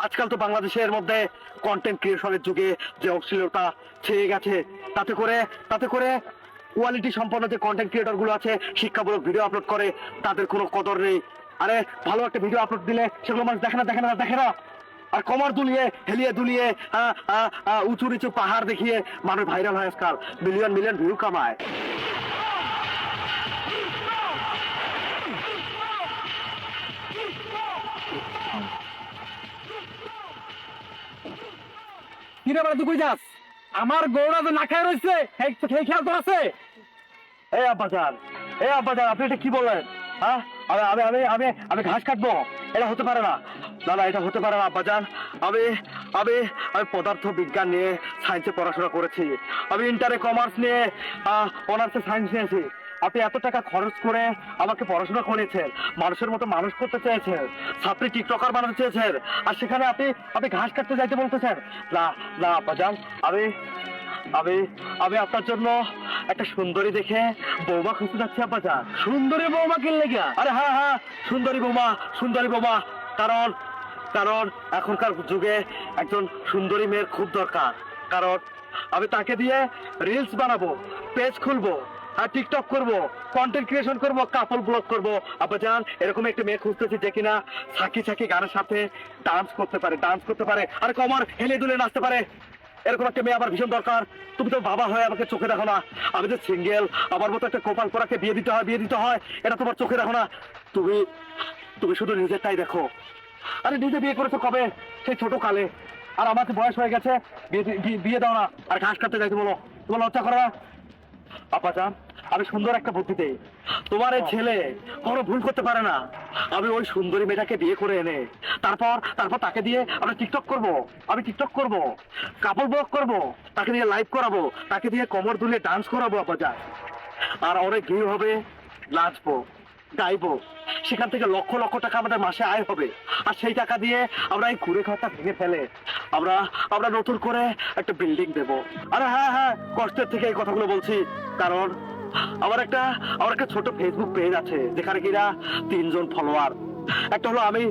আজকাল তো বাংলাদেশের মধ্যে কন্টেন্ট ক্রিয়েশনের যুগে যে অশ্লীলতা ছেয়ে গেছে, তাতে করে কোয়ালিটি সম্পন্ন যে কন্টেন্ট ক্রিয়েটর গুলো আছে, শিক্ষামূলক ভিডিও আপলোড করে, তাদের কোনো কদর নেই। আরে ভালো একটা ভিডিও আপলোড দিলে সেগুলো মানুষ দেখে না। আর কমর দুলিয়ে হেলিয়ে দুলিয়ে উঁচু নিচু পাহাড় দেখিয়ে মানুষ ভাইরাল হয়, আজকাল মিলিয়ন মিলিয়ন ভিউ কামায়। কিরে বাড়া তুই কই যাস? আমার গৌড়া তো না খায় রয়েছে, সেই খেয়াল তো আছে। আব্বাজান, আপনি এটা কি বললেন? হ্যাঁ, আমি আমি আমি আমি ঘাস কাটবো? এটা হতে পারে না। না, এটা হতে পারে না আব্বাজান। আমি আমি আমি পদার্থ বিজ্ঞান নিয়ে সায়েন্সে পড়াশোনা করেছি। আমি ইন্টারে কমার্স নিয়ে অনার্সে সায়েন্স নিয়েছি। আপনি এত টাকা খরচ করে আমাকে পড়াশোনা করেছেন, মানুষের মতো মানুষ করতে চেয়েছেন, ছাত্রী টিকটকার বানাতে চেয়েছেন, আর সেখানে আপনি ঘাস কাটতে যাইতে বলতেছেন? না আব্বাজান, আমি আমি আমি আপনার জন্য একটা সুন্দরী দেখে বৌমা খুঁজতে যাচ্ছি আব্বাজান। সুন্দরী বৌমা কিনলে গিয়া? আরে হ্যাঁ, সুন্দরী বৌমা। কারণ কারণ এখনকার যুগে একজন সুন্দরী মেয়ের খুব দরকার। কারণ আমি তাকে দিয়ে রিলস বানাবো, পেজ খুলবো, আর টিকটক করবো, কন্টেন্ট ক্রিয়েশন করবো, কাপল ব্লগ করবো আব্বাজান। এরকম একটা মেয়ে খুঁজতেছি যে কিনা সাকি গানের সাথে ডান্স করতে পারে, আর কমর হেলে দুলে নাচতে পারে। এরকম একটা মেয়ে আমার ভীষণ দরকার। তুমি তো বাবা হয়ে আমাকে চোখে দেখো না, আমি তো সিঙ্গেল। আমার মতো একটা কপাল পরাকে বিয়ে দিতে হয়, এটা তোমার চোখে দেখো না। তুমি শুধু নিজেরটাই দেখো। আরে নিজে বিয়ে করেছো কবে? সেই ছোট কালে। আর আমাকে বয়স হয়ে গেছে, বিয়ে দাও না, আর ঘাস কাটতে যাইতে বলো। তোমার লজ্জা করে না? আব্বাজান, আমি সুন্দর একটা বুদ্ধি দেই। তোমার এই ছেলে কোনো ভুল করতে পারে না। আমি ওই সুন্দরী মেয়েটাকে বিয়ে করে এনে তারপর তাকে দিয়ে আমরা টিকটক করব, কাপল ব্লগ করব, তাকে দিয়ে লাইভ করাবো, তাকে দিয়ে কোমর দুলিয়ে ডান্স করাবো আব্বাজান। আর অনেক ভিউ হবে, নাচবো, গাইবো, সেখান থেকে লক্ষ লক্ষ টাকা আমাদের মাসে আয় হবে। আর সেই টাকা দিয়ে আমরা এই ঘুরে ঘরটা ভেঙে ফেলে আমরা নতুন করে একটা বিল্ডিং দেব। আরে হ্যাঁ, কষ্টের থেকে এই কথাগুলো বলছি, কারণ আমার একটা ছোট ফেসবুক পেজ আছে, যেখানে কিনা 3 জন ফলোয়ার। একটা হলো আমি,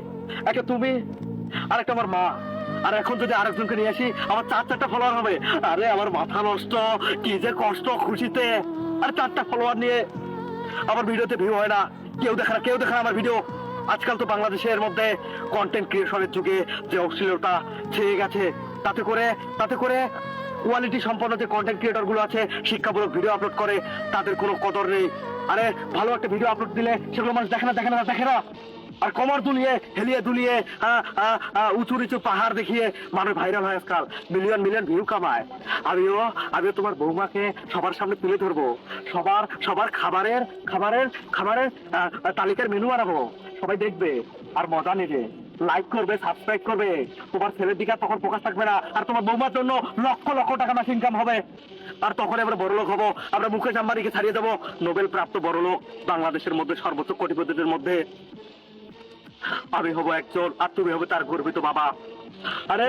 একটা তুমি, আর একটা আমার মা। আর এখন যদি আরেকজনকে নিয়ে আসি, আমার 4টা ফলোয়ার হবে। আরে আমার মাথা নষ্ট, কি যে কষ্ট খুশিতে। আর 4টা ফলোয়ার নিয়ে আমার ভিডিওতে ভিউ হয় না, কেউ দেখে না আমার ভিডিও। আজকাল তো বাংলাদেশের মধ্যে কন্টেন্ট ক্রিয়েশনের যুগে যে অশ্লীলতা ছেয়ে গেছে, তাতে করে কোয়ালিটি সম্পন্ন যে কন্টেন্ট ক্রিয়েটর গুলো আছে, শিক্ষামূলক ভিডিও আপলোড করে, তাদের কোনো কদর নেই। আরে ভালো একটা ভিডিও আপলোড দিলে সেগুলো মানুষ দেখে না। আর কমর দুলিয়ে হেলিয়ে দুলিয়ে উঁচু নিচু পাহাড় দেখিয়ে মানুষ ভাইরাল হয়, আজকাল মিলিয়ন মিলিয়ন ভিউ কামায়। আমিও তোমার বৌমাকে সবার সামনে তুলে ধরবো, সবার খাবারের তালিকার মেনু বানাবো, সবাই দেখবে আর মজা নেবে, লাইক করবে, সাবস্ক্রাইব করবে। তোমার ছেলের দিকে তখন ফোকাস থাকবে না, আর তোমার বৌমার জন্য লক্ষ লক্ষ টাকা মাস ইনকাম হবে। আর তখন আমরা বড়লোক হবো, আমরা মুকেশ আম্বানিকে ছাড়িয়ে দেবো, নোবেল প্রাপ্ত বড়লোক, বাংলাদেশের মধ্যে সর্বোচ্চ কোটিপতিদের মধ্যে আমি হব একজন, আর তুমি হবে তার গর্বিত বাবা। আরে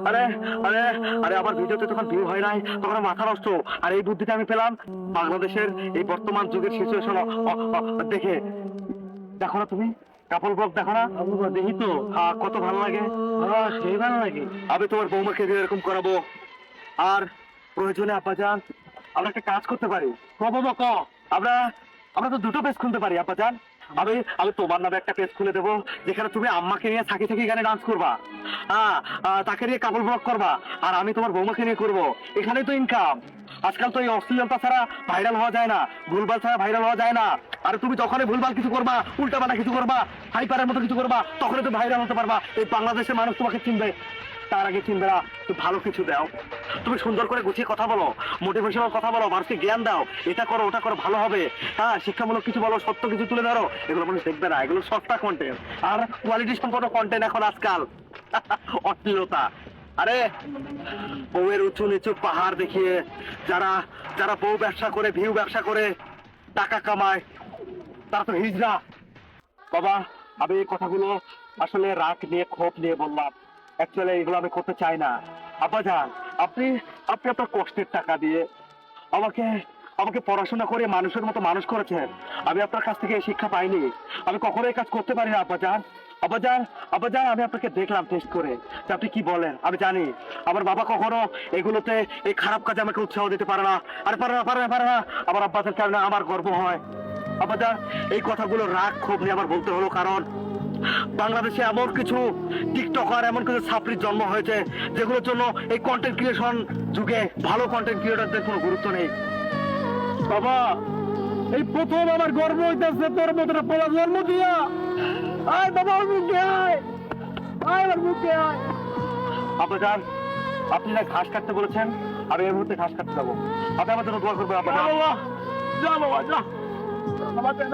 আরে আরে আরে আমার ভিডিওতে যখন ভিউ হয় নাই, তখন মাথা নষ্ট। আর এই বুদ্ধিটা আমি পেলাম বাংলাদেশের এই বর্তমান যুগের সিচুয়েশন দেখে। দেখো না তুমি কাপল ব্লগ, দেখো না? দেখি তো। হ্যাঁ, কত ভালো লাগে। সেই ভালো লাগে। আমি তোমার বৌমাকে দিয়ে এরকম করাবো। আর প্রয়োজনে আব্বাজান আমরা একটা কাজ করতে পারি। আমরা তো 2টো পেজ খুলতে পারি আব্বাজান। আমি তোমার নামে একটা পেজ খুলে দেবো, যেখানে তুমি আম্মাকে নিয়ে থাকি গানে ডান্স করবা, তাকে নিয়ে কাপল ব্লগ করবা, আর আমি তোমার বৌমাকে নিয়ে করবো। এখানেই তো ইনকাম। আজকাল তো এই অশ্লীলতা ছাড়া ভাইরাল হওয়া যায় না, ভুলভাল ছাড়া ভাইরাল হওয়া যায় না। আর তুমি যখনই ভুলভাল কিছু করবা, উল্টাপাল্টা কিছু করবা, হাইপারের মতো কিছু করবা, তখনই তো ভাইরাল হতে পারবা। এই বাংলাদেশের মানুষ তোমাকে চিনবে, তার আগে চিনবে না। তুমি ভালো কিছু দাও, তুমি সুন্দর করে গুছিয়ে কথা বলো, মোটিভেশনাল কথা বলো, মানুষকে জ্ঞান দাও, এটা করো ওটা করো, ভালো হবে। হ্যাঁ, শিক্ষামূলক কিছু বলো, সত্য কিছু তুলে ধরো। এগুলো মানুষ দেখবে না, এগুলো সস্তা কন্টেন্ট। আর কোয়ালিটি সম্পন্ন কন্টেন্ট এখন আজকাল অশ্লীলতা। আরে বউয়ের উঁচু নিচু পাহাড় দেখিয়ে যারা বউ ব্যবসা করে, ভিউ ব্যবসা করে টাকা কামায়, তারা তো হিজড়া। বাবা, আমি এই কথাগুলো আসলে রাগ নিয়ে, ক্ষোভ নিয়ে বললাম। অ্যাকচুয়ালি এগুলো আমি করতে চাই না। আব্বাজান, আপনি আপনার কষ্টের টাকা দিয়ে আমাকে পড়াশোনা করে মানুষের মতো মানুষ করেছেন। আমি আপনার কাছ থেকে এই শিক্ষা পাইনি, আমি কখনো এই কাজ করতে পারি না আব্বাজান। আব্বাজান, আব্বাজান, আমি আপনাকে দেখলাম টেস্ট করে যে আপনি কি বলেন। আমি জানি আমার বাবা কখনো এগুলোতে এই খারাপ কাজে আমাকে উৎসাহ দিতে পারে না। আরে পারে না, পারে না, পারে না। আমার আব্বাজান কারণে আমার গর্ব হয়। আব্বাজান, এই কথাগুলো রাগ ক্ষোভ নিয়ে আমার বলতে হলো, কারণ বাংলাদেশে এমন কিছু টিকটকার, এমন কিছু ছাত্রীর জন্ম হয়েছে যেগুলোর জন্য এই কন্টেন্ট ক্রিয়েশন যুগে ভালো কন্টেন্ট ক্রিয়েটরদের কোনো গুরুত্ব নেই। বাবা, এই প্রথম আমার গর্ব হইতেছে তোর মতো একটা পোলা জন্ম দিয়া। আয় বাবা, আমার মুখে আয়, আয় আমার মুখে আয়। আব্বাজান, আপনি না ঘাস কাটতে বলেছেন, আমি এই মুহূর্তে ঘাস কাটতে যাবো। আপনি আমার জন্য দোয়া করবেন যা আব্বাজান। বাবা, যা বাবা, যা। আমার যা